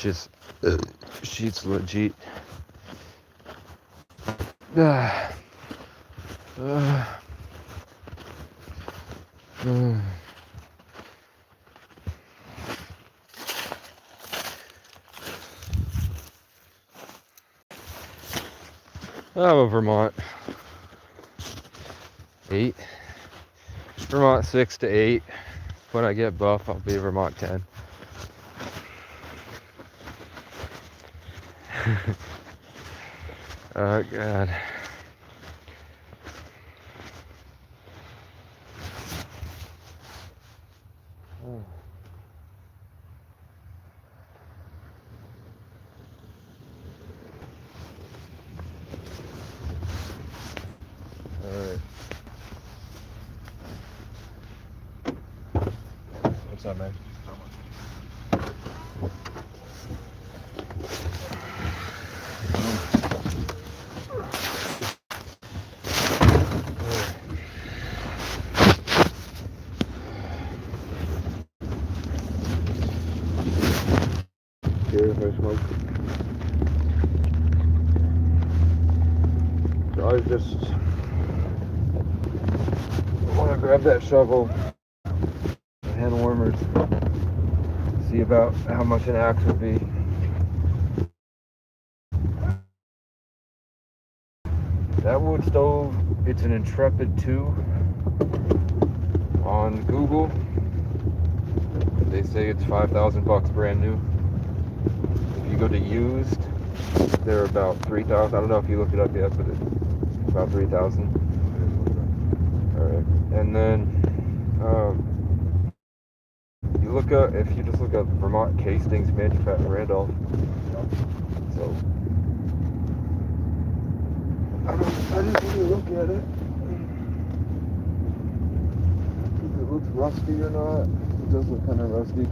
just she's legit. I'm a Vermont 8. Vermont 6 to 8. When I get buff, I'll be a Vermont 10. Oh God. Alright. What's up, man? Here, if I smoke. So I just want to grab that shovel, the hand warmers, see about how much an axe would be. That wood stove, it's an Intrepid 2 on Google. They say it's $5,000 brand new. If you go to used, they're about 3,000. I don't know if you looked it up yet, but it's about 3,000. Alright, and then you look up, if you just look up Vermont Castings Manufacturer Randolph. So I didn't really look at it. If it looks rusty or not. It does look kind of rusty.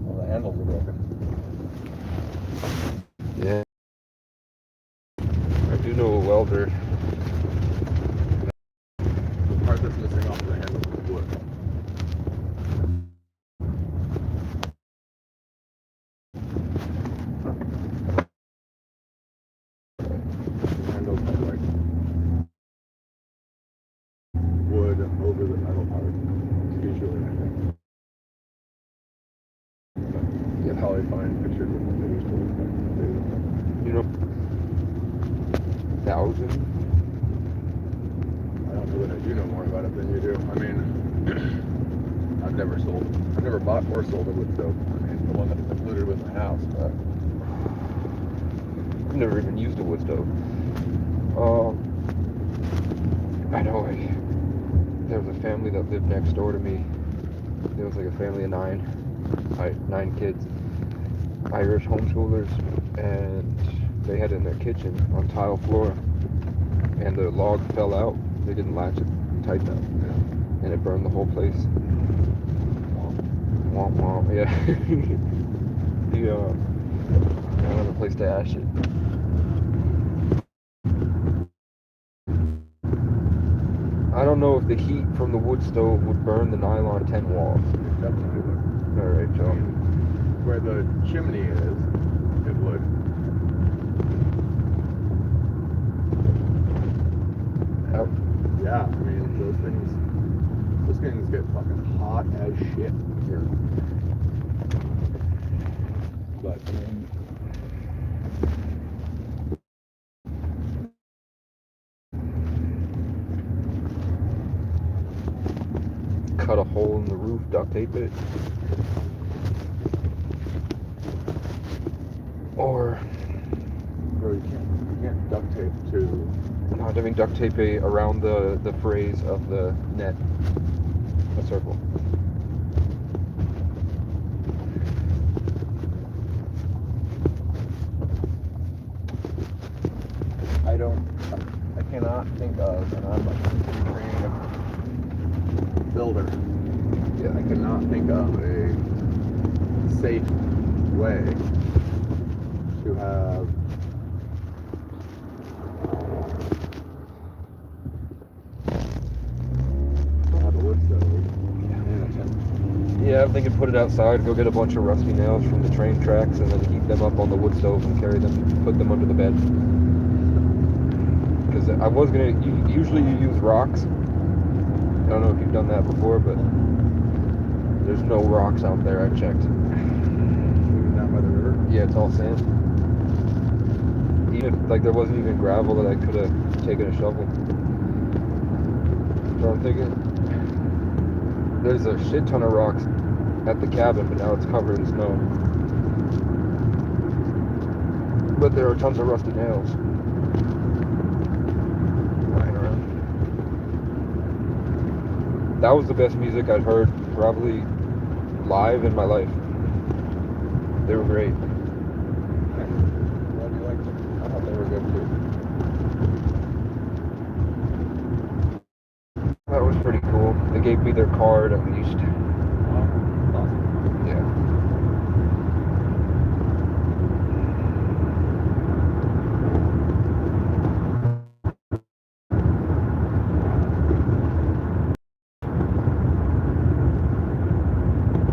Well, the handles are broken. Yeah. I do know a welder. The part that's missing off the handle is wood. The handles have like wood over the metal part. Usually, I think. You can probably find pictures of what they used to look like. You know, 1,000. I don't know that I do know more about it than you do. I mean, I've never bought or sold a wood stove. I mean, the one that is included with my house, but I've never even used a wood stove. I know there was a family that lived next door to me. There was like a family of 9 kids, Irish homeschoolers, and they had it in their kitchen on tile floor, and the log fell out. They didn't latch it tight enough, and it burned the whole place. Womp womp, yeah. I don't have a place to ash it. I don't know if the heat from the wood stove would burn the nylon 10 walls. it definitely would. Alright, so Where the chimney is, it would. Yeah, I mean, those things get fucking hot as shit. yeah. But, I mean, Cut a hole in the roof, duct tape it. Or bro, you can't duct tape to. not having duct tape around the frays of the net. A circle. I cannot think of, and I'm a creative builder. Yeah. I cannot think of a safe way to have a wood stove in a tent. Yeah, I'm thinking put it outside, go get a bunch of rusty nails from the train tracks, and then heat them up on the wood stove and carry them, put them under the bed. Because I was gonna. Usually you use rocks. I don't know if you've done that before, but there's no rocks out there. I checked. Even down by the river. Yeah, it's all sand. Even if, like, there wasn't even gravel that I could have taken a shovel. So I'm thinking there's a shit ton of rocks at the cabin, but now it's covered in snow. But there are tons of rusty nails lying around. That was the best music I'd heard probably live in my life. They were great. Glad you liked them. I thought they were good too. That was pretty cool. They gave me their card at least. Awesome. Yeah.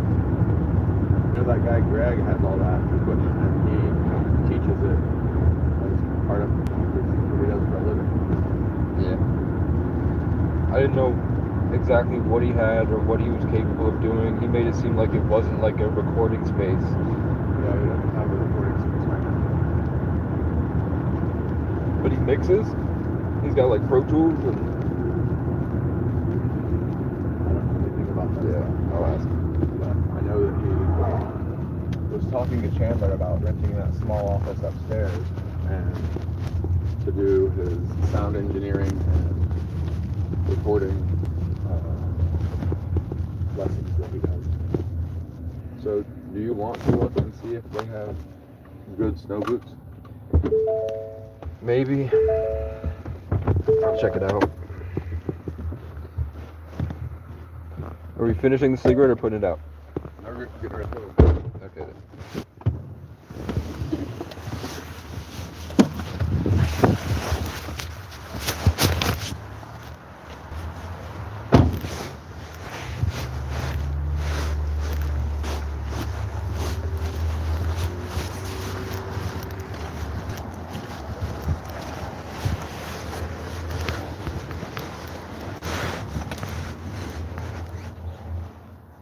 You know that guy Greg has all that equipment and he teaches it as part of what he does for a living. Yeah. I didn't know exactly what he had or what he was capable of doing. He made it seem like it wasn't like a recording space. Yeah, he doesn't have a recording space right now. But he mixes. He's got like Pro Tools and I don't know anything about that yeah, stuff. I'll ask him. But I know that he was talking to Chandler about renting that small office upstairs and to do his sound engineering and recording lessons that he does. So, do you want to look and see if they have good snow boots? Maybe. I'll check it out. Are we finishing the cigarette or putting it out? No, we're getting rid of it. Okay then.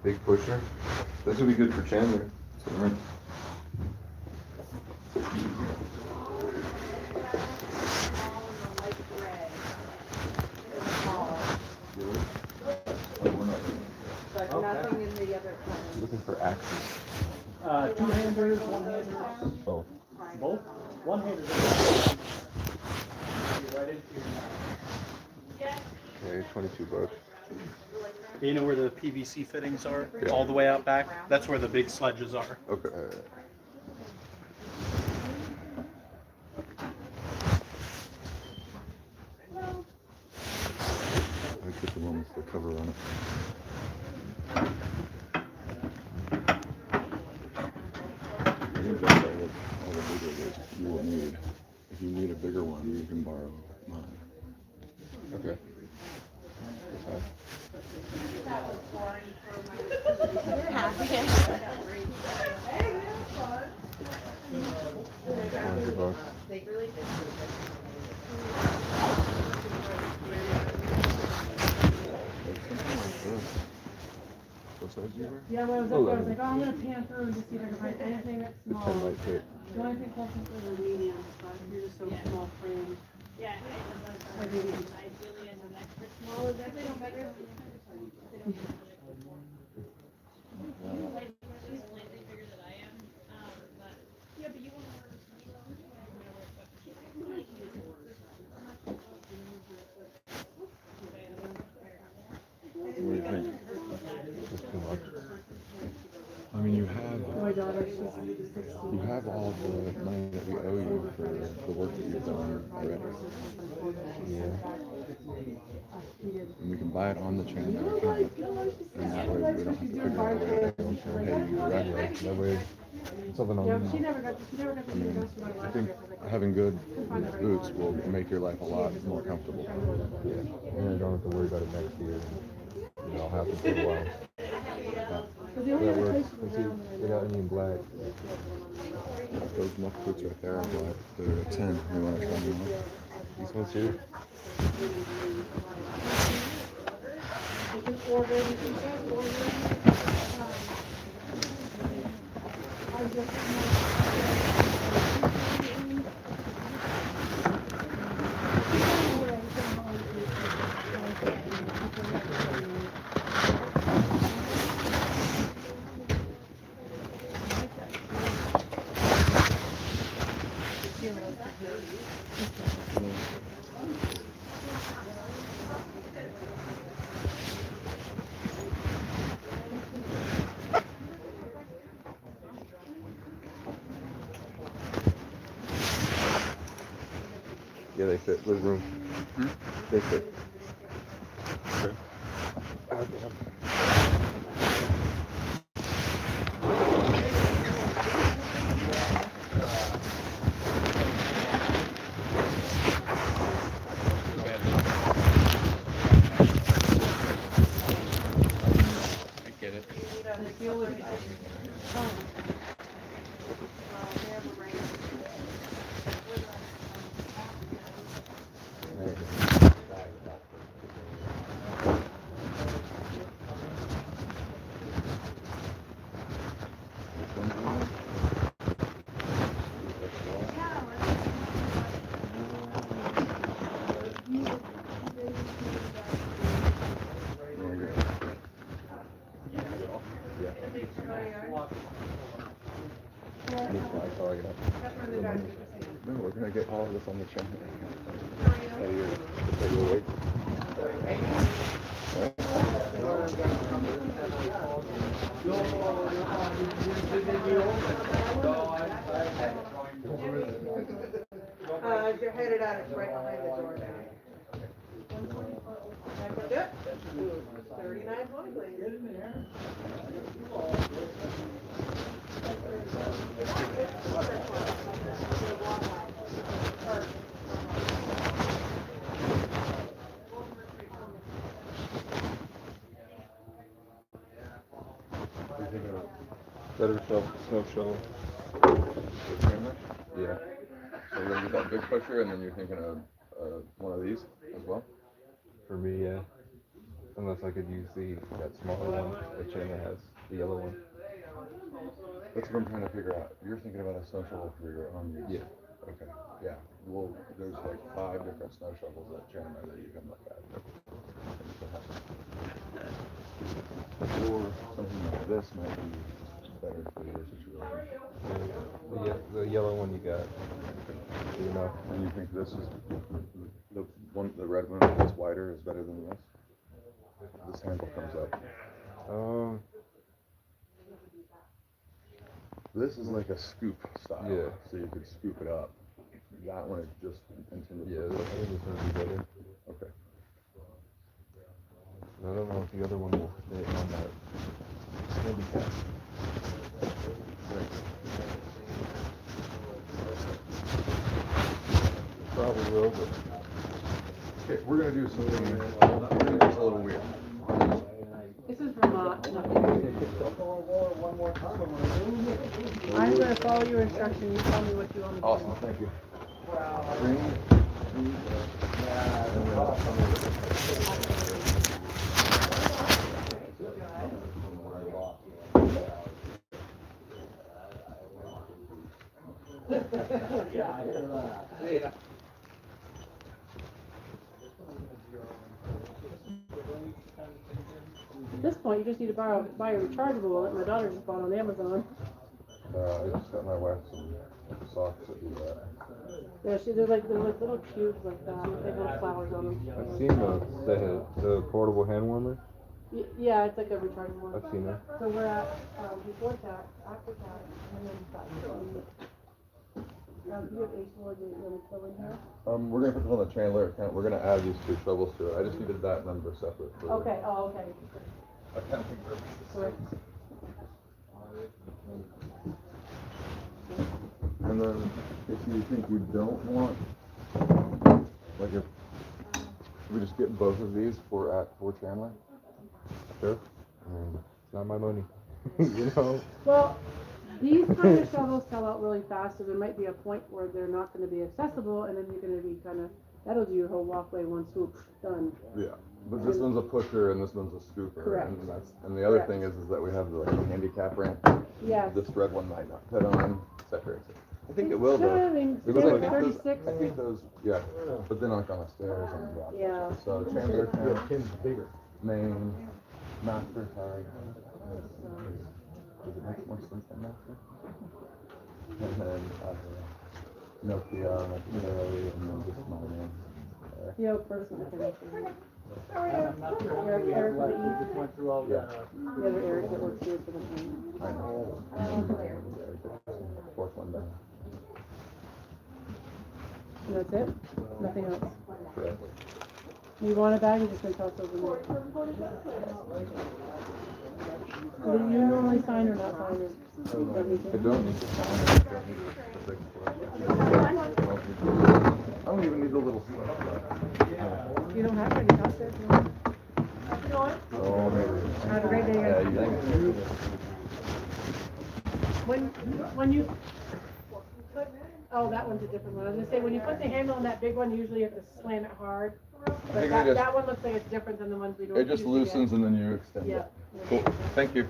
Big pusher. This would be good for Chandler. Right. But nothing in the other kind. Looking for axes. Two-handers, one-handers, Both. both? One-handers. Right into your Okay, $22. You know where the PVC fittings are? Yeah. All the way out back? That's where the big sledges are. Okay. I put the one with the cover on it. I think that's all the bigger that you will need. If you need a bigger one, you can borrow mine. Okay. $100. They really did. What size do you wear? Yeah, when I was up there, I was like, oh, I'm gonna pan through and just see if I can find anything that's The 10 small. light fit. The only thing close is the mediums, but you're just so small frame. Yeah, Or maybe ideally as an extra small, is actually no better. Like, she's slightly bigger than I am, but, yeah, but you want to What do you think? Just too much. I mean, you have my daughter, she's 16. you have all the money that we owe you for the work that you've done already. Yeah. And we can buy it on the Chandler account. And that way we don't have to figure out a way to pay you directly. That way, something Yeah, on. but she never got to see the best of my I last think trip. I was like, having good boots will make your life a lot more comfortable. Yeah. And I don't have to worry about it next year. I'll have to for a while. Yeah. Because the only That other works. places Let's see, around that I they know got any in black. Those muck boots right there are black. They're a 10. You want to try them on? These ones here. You can order, you can just order. I just. Yeah, they fit. There's room. They fit. Okay. Oh, damn. I get it. No, we're gonna get all of this on the channel. That your weight. You're headed out, it's right behind the door there. Yep. 39 one, please. Better snow shovel. Yeah. So we're gonna get that big pusher, and then you're thinking of one of these as well. For me, yeah. Unless I could use that smaller one that Chandler has, the yellow one. That's what I'm trying to figure out. You're thinking about a snow shovel for your own use. Yeah. Okay. Yeah. Well, there's like 5 different snow shovels at Chandler that you can look at. Or something like this might be better for your situation. The yellow one you got. You know. And you think this is the red one that's wider is better than this? This handle comes up. This is like a scoop style. Yeah. So you could scoop it up. That one is just intended. Yeah, I think this one would be better. Okay. I don't know if the other one will fit on that handicap. Probably will, but Okay, we're gonna do something. We're gonna do this a little weird. This is Vermont. I'm gonna follow your instruction, you tell me what you want me to do. Awesome, thank you. At this point, you just need to buy a rechargeable that my daughter just bought on Amazon. I just got my wife some socks that do that. Yeah, they're like little cubes like that. They have little flowers on them. I've seen the portable hand warmer. Yeah, it's like a rechargeable one. I've seen that. So we're at before tax, after tax, and then tax. Do you have Ace Lord that you're gonna fill in here? We're gonna put this on the Chandler account. We're gonna add these 2 shovels to it. I just needed that number separate for Okay, oh, okay. accounting purposes. Correct. And then if you think you don't want, like if we just get both of these for Chandler. Sure. It's not my money. you know? Well, these kind of shovels sell out really fast, so there might be a point where they're not gonna be accessible, and then you're gonna be kinda, that'll do your whole walkway one swoop, done. Yeah. But this one's a pusher and this one's a scooper. Correct. And the other Correct. thing is that we have the like, handicap ramp. Yes. This red one might not fit on, et cetera, et cetera. I think it will though. Should, Because I think 36. I think those, yeah, but then like on the stairs and the Yeah. So Chandler, Tim's bigger. Main, master, sorry. Does it make more sense than master? And then, Nokia, like, Mary, and then just my name. Yeah, person that can actually. I'm not sure how Eric, many Eric left. with the We E. just went through all the, The other Eric that works here for the team. I know. Fourth one down. And that's it? Nothing else? Correct. You want a bag, you're just gonna toss over more. Do you normally sign or not sign it? I Everything? don't need to sign it. I don't need the big slip. I don't even need the little slip. You don't have to, you toss it. if you want. Oh, maybe. Have a great day, Yeah, guys. you think? When you put, oh, that one's a different one. I was gonna say, when you put the handle on that big one, usually you have to slam it hard. But think that, I just- that one looks like it's different than the ones we don't. It just usually get. loosens and then you extend Yeah. it. Cool. Thank you.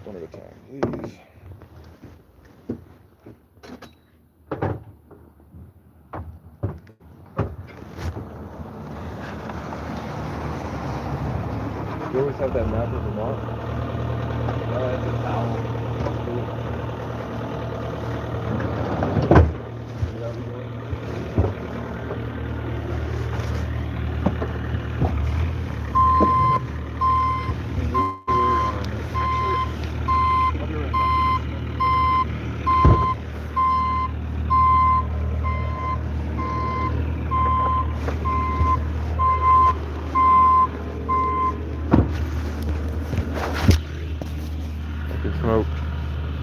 One at a time, please. You always have that map of Vermont? it's a towel. Big Smoke.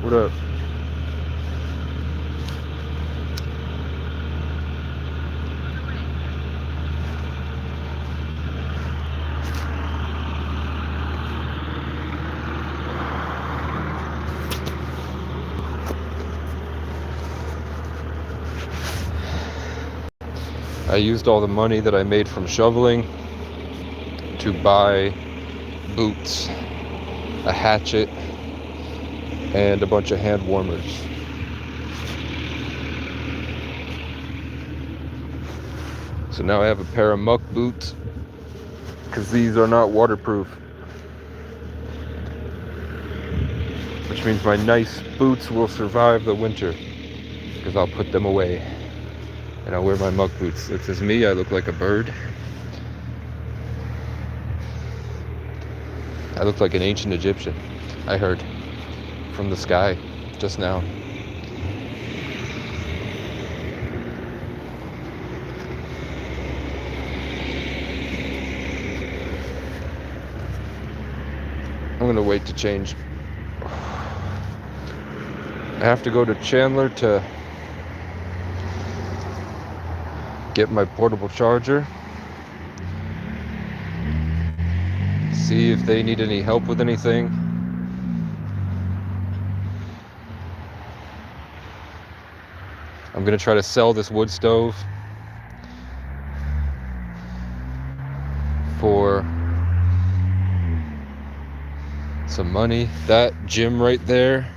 What up? I used all the money that I made from shoveling to buy boots, a hatchet, and a bunch of hand warmers. So now I have a pair of muck boots because these are not waterproof. Which means my nice boots will survive the winter because I'll put them away. And I'll wear my muck boots. This is me, I look like a bird. I look like an ancient Egyptian, I heard. From the sky just now. I'm gonna wait to change. I have to go to Chandler to get my portable charger. See if they need any help with anything. I'm gonna try to sell this wood stove for some money. That gym right there,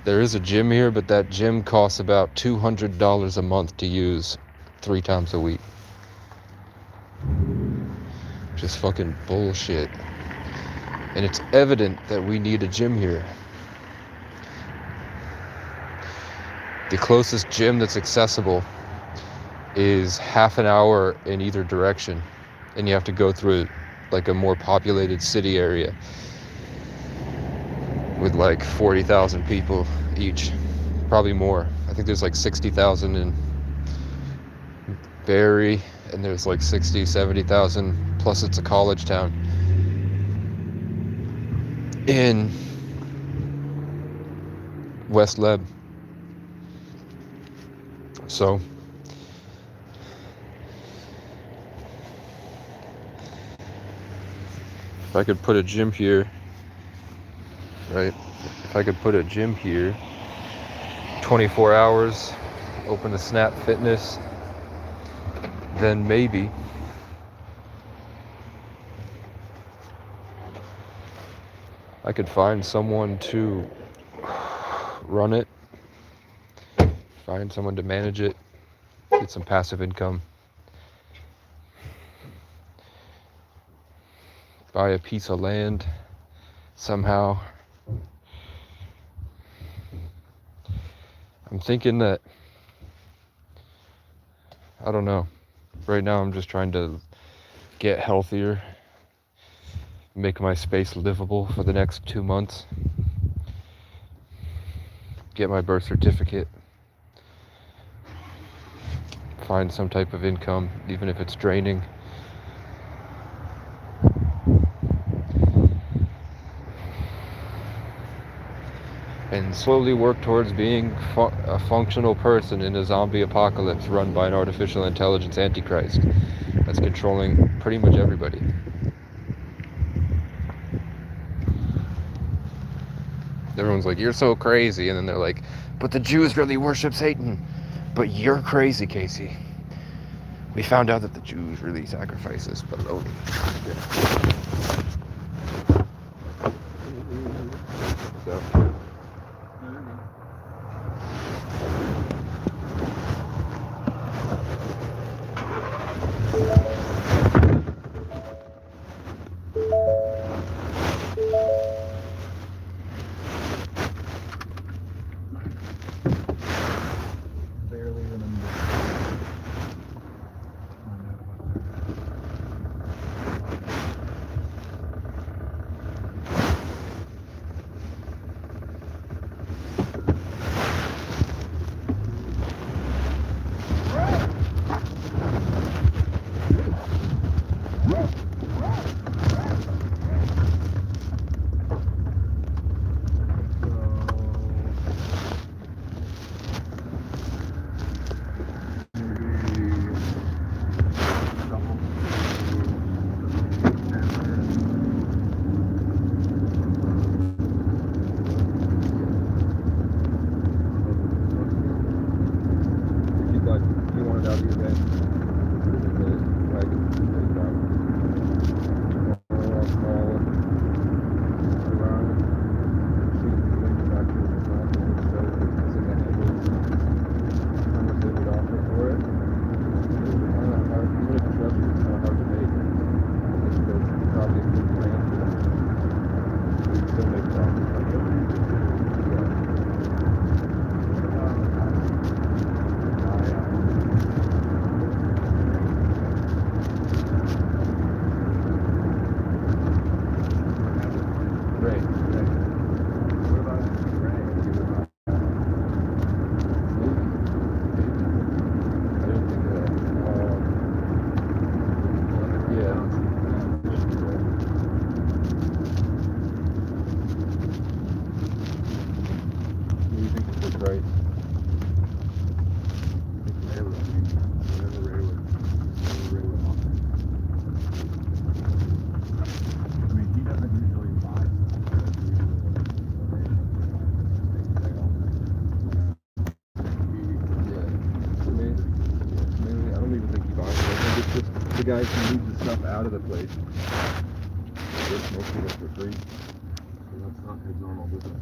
there is a gym here, but that gym costs about $200 a month to use 3 times a week. Just fucking bullshit. And it's evident that we need a gym here. The closest gym that's accessible is half an hour in either direction, and you have to go through like a more populated city area, with like 40,000 people each, probably more. I think there's like 60,000 in Barrie, and there's like 60, 70,000, plus it's a college town in West Leb. So if I could put a gym here, right? If I could put a gym here, 24 hours, open a Snap Fitness, then maybe I could find someone to run it, find someone to manage it, get some passive income, buy a piece of land somehow. I'm thinking that, I don't know, right now I'm just trying to get healthier, make my space livable for the next 2 months, get my birth certificate, find some type of income, even if it's draining. And slowly work towards being a functional person in a zombie apocalypse run by an artificial intelligence antichrist that's controlling pretty much everybody. Everyone's like, you're so crazy, and then they're like, but the Jews really worship Satan. But you're crazy, Casey. We found out that the Jews really sacrifice this baloney. So They're leaving them. The guys who move the stuff out of the place. It's mostly just for free. So that's not his normal business.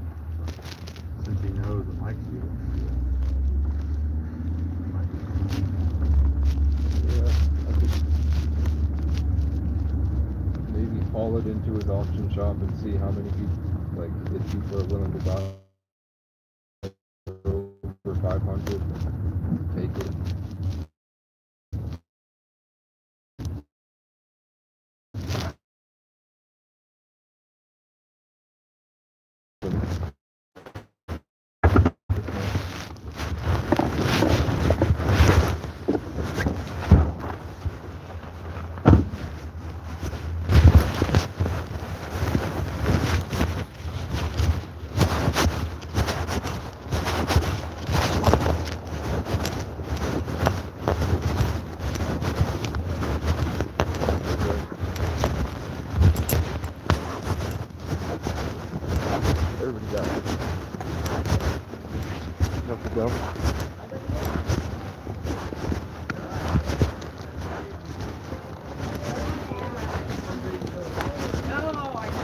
Since he knows and likes you. Yeah, I could maybe haul it into his auction shop and see how many people, like, if people are willing to buy for 500, take it. have to go.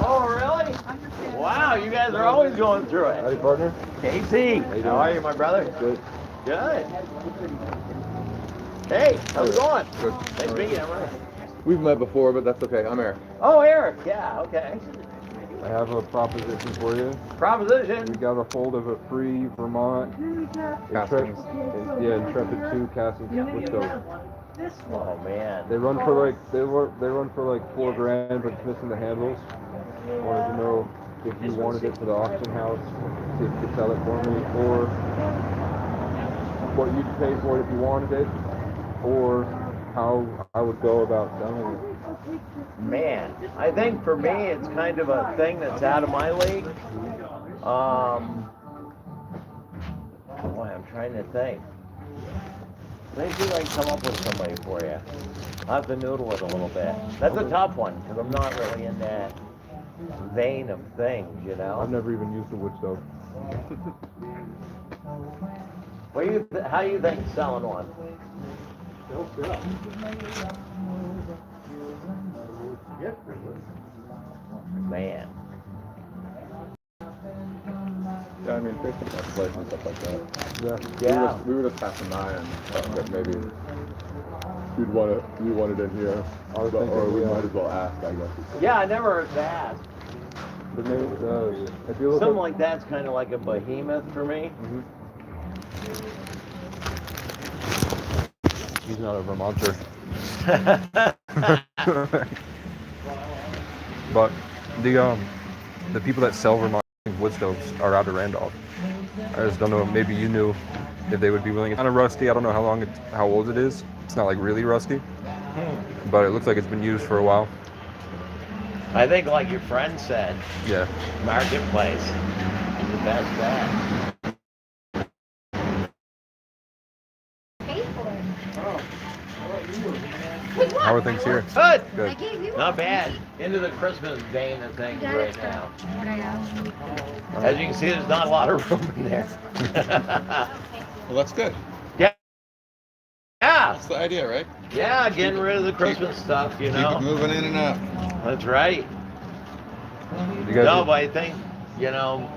Oh, really? Wow, you guys are always going through it. Howdy, partner. Casey, you how doing? are you, my brother? Good. Good. Hey, how's it going? Good. Nice meeting you. Emma. We've met before, but that's okay. I'm Eric. Oh, Eric. Yeah, okay. I have a proposition for you. Proposition. We got a hold of a free Vermont Castings. Intrepid 2 casting wood stove. Oh man. They run for like they run for like $4,000, but it's missing the handles. Wanted to know if you wanted it for the auction house, see if you could sell it for me, or what you'd pay for it if you wanted it, or how I would go about selling it. Man, I think for me it's kind of a thing that's out of my league. Boy, I'm trying to think. Let me see if I can come up with somebody for you. I'll have to noodle it a little bit. That's a tough one because I'm not really in that vein of things, you know. I've never even used a wood stove. How do you think selling one? Man. Yeah, I mean, fixing that place and stuff like that. Yeah. Yeah. We were just passing by and thought that maybe you want it in here, I was but, thinking, or we yeah. might as well ask, I guess. Yeah, I never heard that. But maybe, if you look Something up, like that's kind of like a behemoth for me. he's not a Vermonter. But the people that sell Vermont wood stoves are out of Randolph. I just don't know. Maybe you knew if they would be willing. It's kind of rusty. I don't know how old it is. It's not like really rusty, but it looks like it's been used for a while. I think, like your friend said, Yeah. marketplace is the best bet. How are things here? Good. Good. Not bad. Into the Christmas vein of things right now. As you can see, there's not a lot of room in there. Well, that's good. Yeah. That's the idea, right? Yeah, getting rid of the Christmas stuff, you Keep it know. moving in and out. That's right. You guys, No, but I think, you know,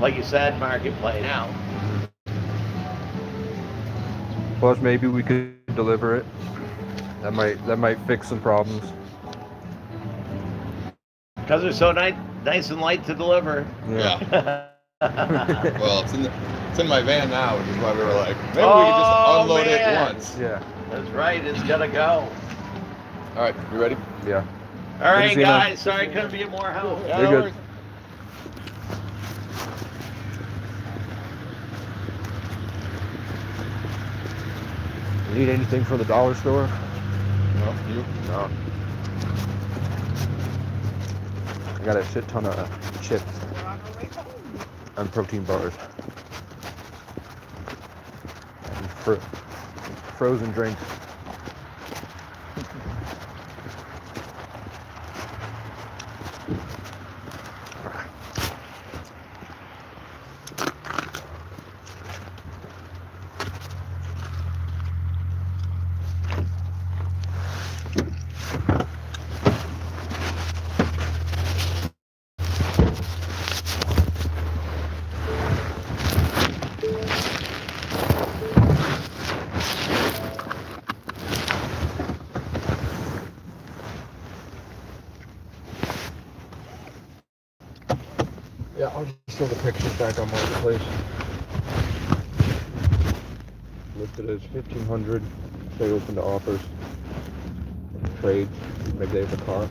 like you said, marketplace now. plus maybe we could deliver it. That might fix some problems. Because they're so nice and light to deliver. Yeah. Well, it's in my van now, which is why we were like, maybe we could Oh, just unload man. it once. Yeah. That's right, it's gotta go. All right, you ready? Yeah. All right, see you, man. guys, sorry I couldn't be of more help. Yeah, You're no good. worries. Need anything from the dollar store? No, you. No. I got a shit ton of chips and protein bars and frozen drinks. Yeah, I'll just show the pictures back on Marketplace. Listed as 1,500. Stay open to offers. Trades. Maybe they have a car.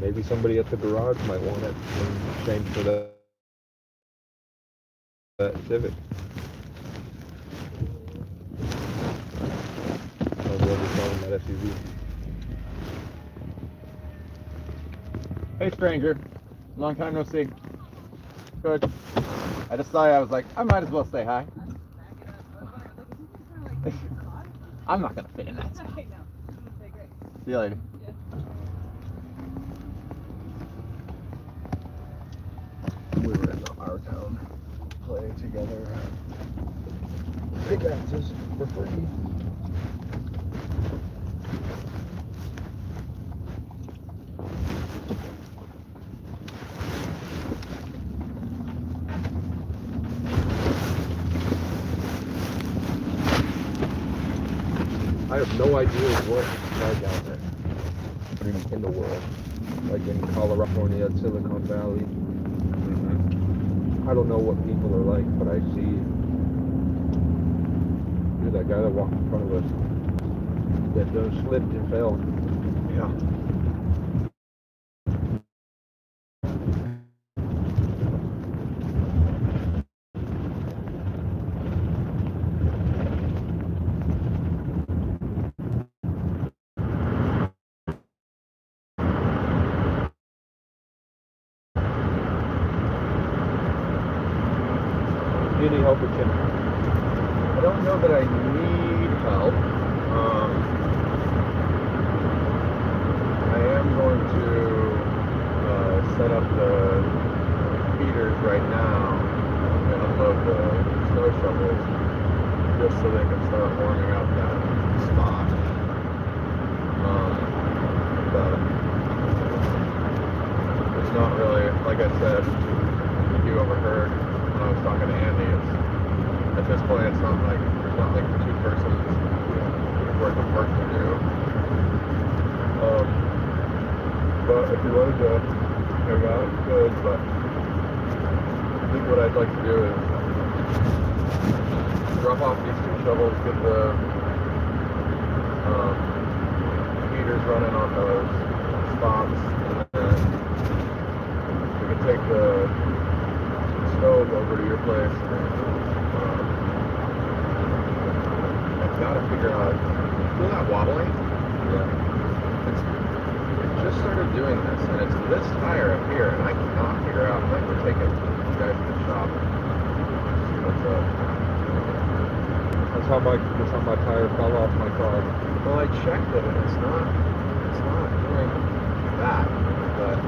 Maybe somebody at the garage might want it in exchange for that Civic. Or whoever's selling that SUV. Hey, stranger. Long time no see. Good. I decided I was like, I might as well say hi. I'm not gonna fit in that. See you later. We were in our town. play together. Pickaxes for free. I have no idea what it's like out there in the world. Like in California, Silicon Valley. I don't know what people are like, but I see that guy that walked in front of us that just slipped and fell. Yeah. Do you need help with Tim? I don't know that I need help. I am going to set up the heaters right now and unload the snow shovels just so they can start warming up that spot. But it's not really, like I said, you overheard when I was talking to Andy, at this point it's not like there's not like 2 persons worth of work to do. But if you wanted to hang out, you could, but I think what I'd like to do is drop off these 2 shovels, get the heaters running on those spots, and then we can take the stove over to your place. I've got to figure out. Feel that wobbling? Yeah. It just started doing this, and it's this tire up here, and I cannot figure out. I'm like, we're taking you guys to the shop. See what's up. That's how my tire fell off my car. Well, I checked it, and it's not doing that, but.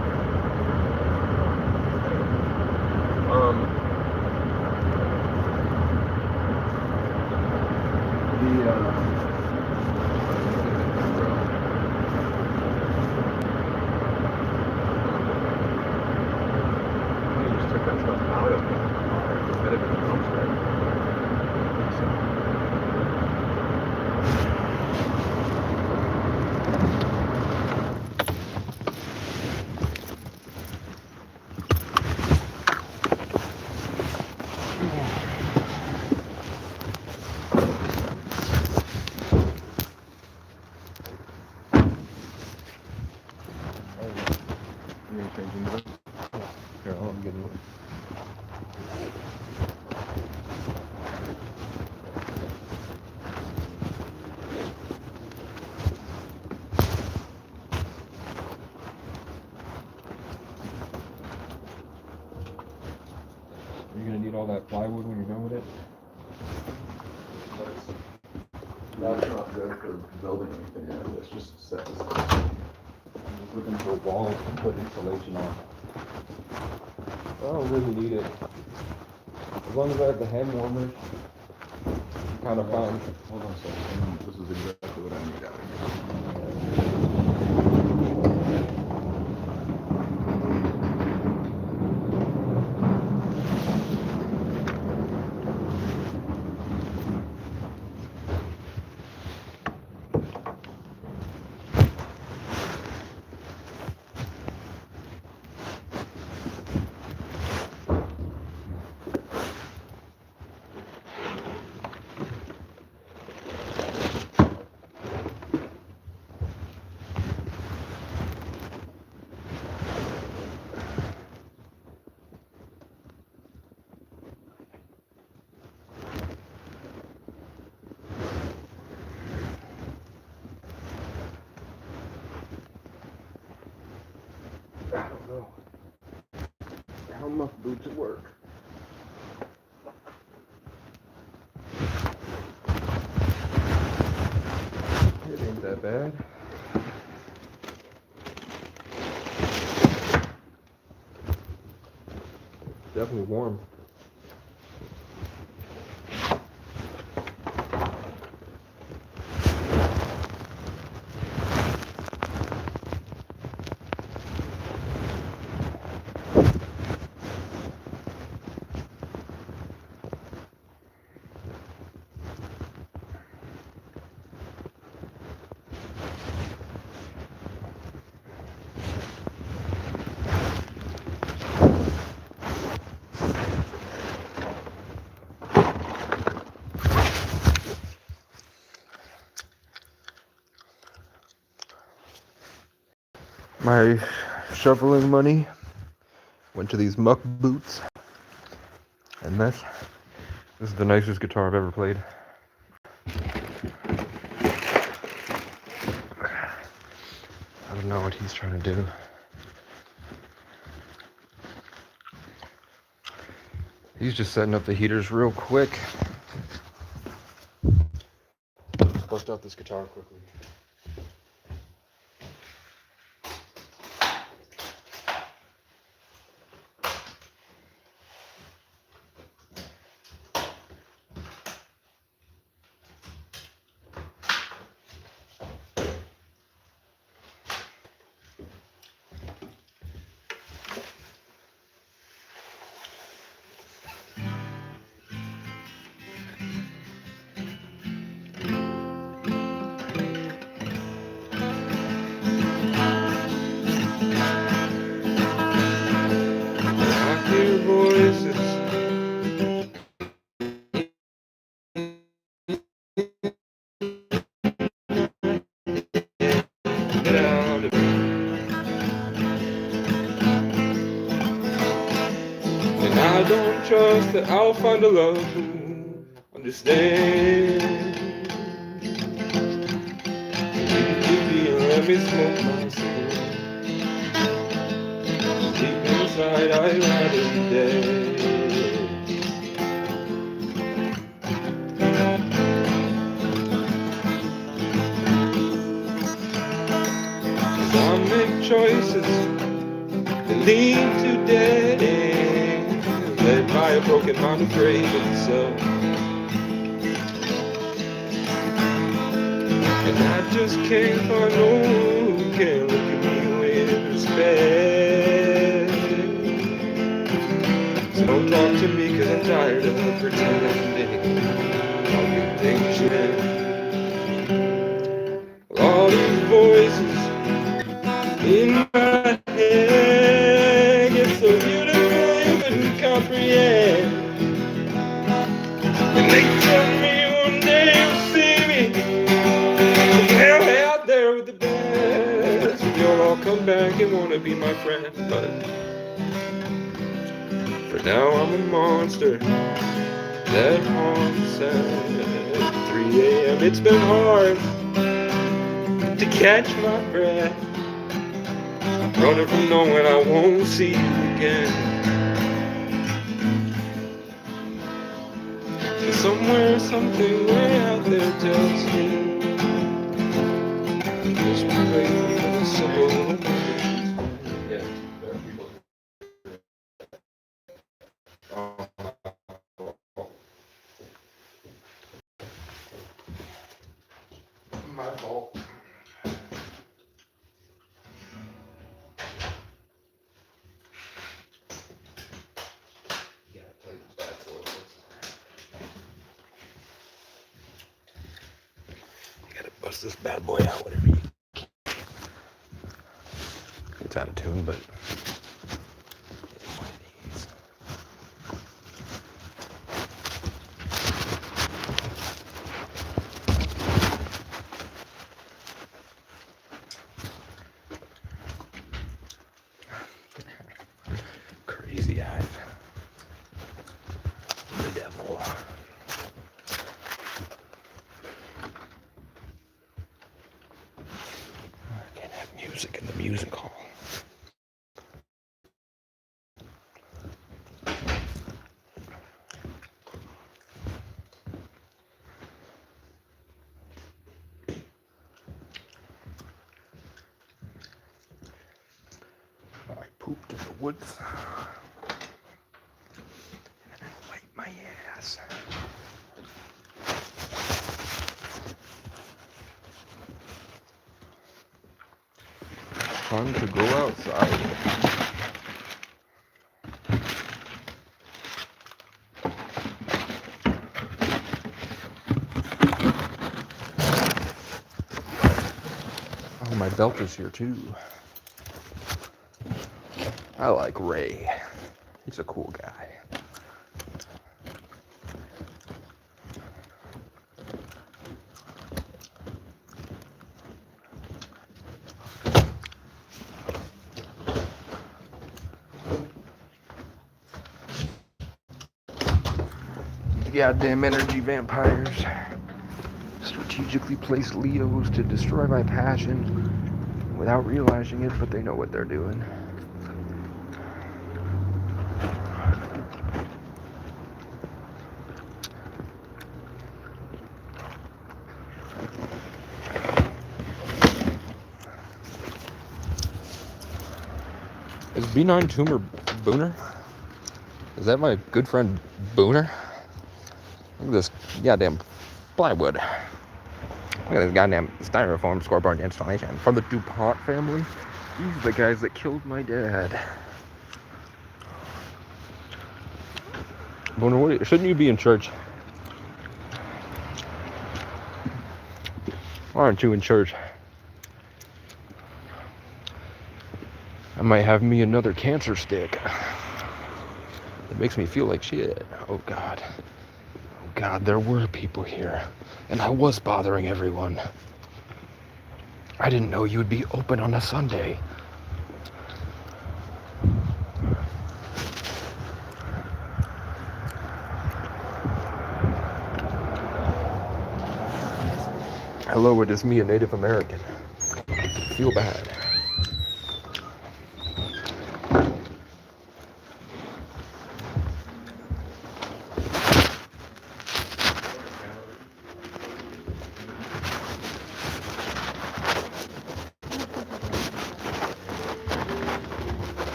You just took that stuff out of the car and headed to the dumpster. You gonna change into this? Here, I'm getting one. Are you gonna need all that plywood when you're done with it? That's not good for building anything in. It's just set this. I'm just looking for walls to put insulation on. I don't really need it. As long as I have the hand warmers, I'm kind of fine. Hold on a second. This is exactly what I need out of here. I don't know how much boots work. It ain't that bad. Definitely warm. My shoveling money went to these muck boots, and this is the nicest guitar I've ever played. I don't know what he's trying to do. He's just setting up the heaters real quick. Let's bust out this guitar quickly. I hear voices down, and I don't trust that I'll find a love who understands. Baby, let me smoke my cigarette. Deep inside, I'd rather be dead. 'Cause I make choices that lead to dead ends, led by a broken mind afraid of itself. And I just can't find no one who can look at me with respect. So don't talk to me 'cause I'm tired of pretending all good things should end. All these voices in my head get so beautiful you couldn't comprehend. And they tell me one day you'll see me hell out there with the best. You'll all come back and wanna be my friend, but for now I'm a monster that haunts at 3 a.m. It's been hard to catch my breath, running from knowing I won't see you again. And somewhere, something way out there tells me just pray for the simple moments. Yeah, there are people. My fault. Gotta bust this bad boy out, whatever you. It's out of tune, but it's one of these. Crazy eyes. The devil. I can't have music in the music hall. I pooped in the woods. And I wiped my ass. Time to go outside. Oh, my belt is here too. I like Ray. He's a cool guy. goddamn energy vampires. Strategically place Leos to destroy my passion without realizing it, but they know what they're doing. Is B9 Tumor Booner? Is that my good friend Booner? Look at this goddamn plywood. Look at this goddamn styrofoam scoreboard installation from the DuPont family. These are the guys that killed my dad. Booner, shouldn't you be in church? Why aren't you in church? I might have me another cancer stick. It makes me feel like shit. Oh God. Oh God, there were people here. And I was bothering everyone. I didn't know you would be open on a Sunday. Hello, it is me, a Native American. I feel bad.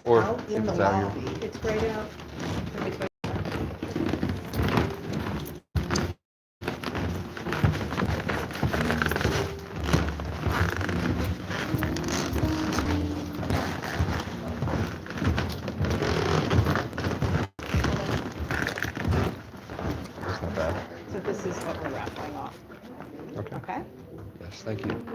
Or Out if in the it's out here. lobby. It's right out. It's right- That's not bad. So this is what we're raffling off, Okay. okay? Yes, thank you.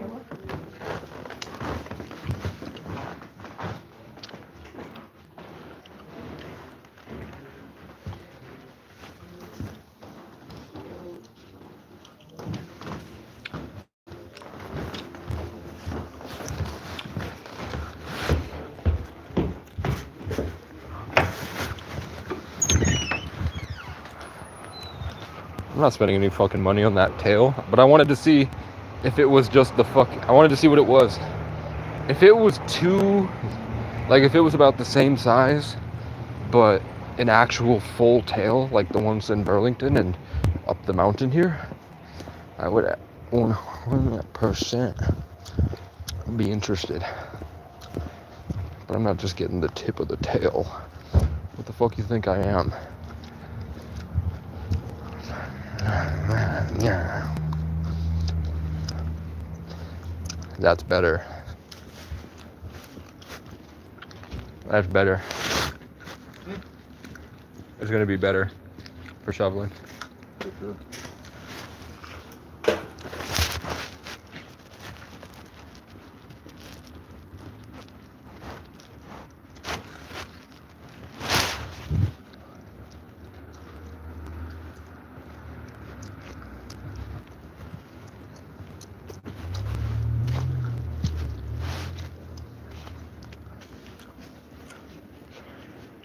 I'm not spending any fucking money on that tail, but I wanted to see if it was just I wanted to see what it was. If it was if it was about the same size, but an actual full tail, like the ones in Burlington and up the mountain here, I would 100% be interested. But I'm not just getting the tip of the tail. What the fuck you think I am? Yeah. That's better. That's better. It's gonna be better for shoveling. For sure.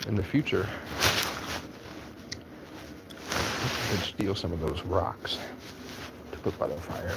In the future, I could steal some of those rocks to put by the fire.